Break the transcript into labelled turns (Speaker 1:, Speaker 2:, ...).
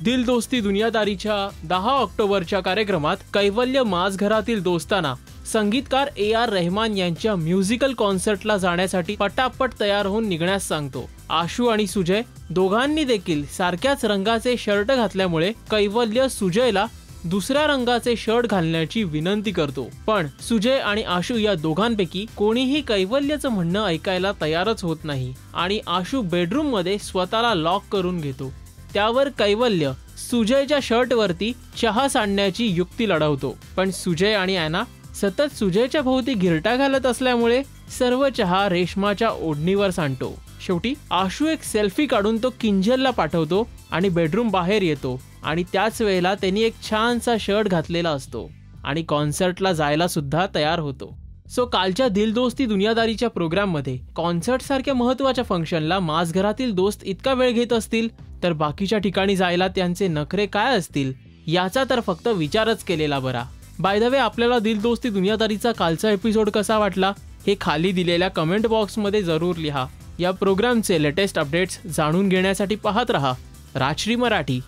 Speaker 1: दिल दोस्ती दुनियादारीच्या 10 ऑक्टोबरच्या कार्यक्रमात कैवल्य माझघरातील दोस्ताना संगीतकार AR रहमान यांच्या म्युझिकल कॉन्सर्टला जाण्यासाठी पटापट तयार होऊन निघण्यास सांगतो। आशू आणि सुजय दोघांनी देखील सारख्याच रंगाचे शर्ट घातल्यामुळे कैवल्य सुजयला दुसऱ्या रंगाचे शर्ट घालण्याची विनंती करतो, पण सुजय आणि आशू या दोघांपैकी कोणीही कैवल्यचं म्हणणं ऐकायला तयारच होत नाही आणि आशू बेडरूम मध्ये स्वतःला लॉक करून घेतो। त्यावर कैवल्य सुजयच्या शर्टवरती चहा सांडण्याची युक्ती लढवतो, पण सुजय आणि ॲना सतत सुजयच्या भोवती घिरटा घालत असल्यामुळे सर्व चहा रेशमाच्या ओढणीवर सांडतो। शेवटी आशू एक सेल्फी काढून तो किंजलला पाठवतो आणि बेडरूम बाहेर येतो आणि त्याच वेळेला त्यांनी एक छानसा शर्ट घातलेला असतो आणि कॉन्सर्टला जायला सुद्धा तयार होतो। सो कालच्या दिल दोस्ती दुनियादारीच्या प्रोग्राम मध्ये कॉन्सर्ट सारख्या महत्त्वाच्या फंक्शनला माझघरातील दोस्त इतका वेळ घेत असतील तर बाकीच्या ठिकाणी जायला त्यांचे नखरे काय असतील याचा तर फक्त विचारच केलेला बरा। बाय द वे, आपल्याला दिल दोस्ती दुनियादारीचा कालचा एपिसोड कसा वाटला हे खाली दिलेल्या कमेंट बॉक्समध्ये जरूर लिहा। या प्रोग्रामचे लेटेस्ट अपडेट्स जाणून घेण्यासाठी पाहत रहा राजश्री मराठी।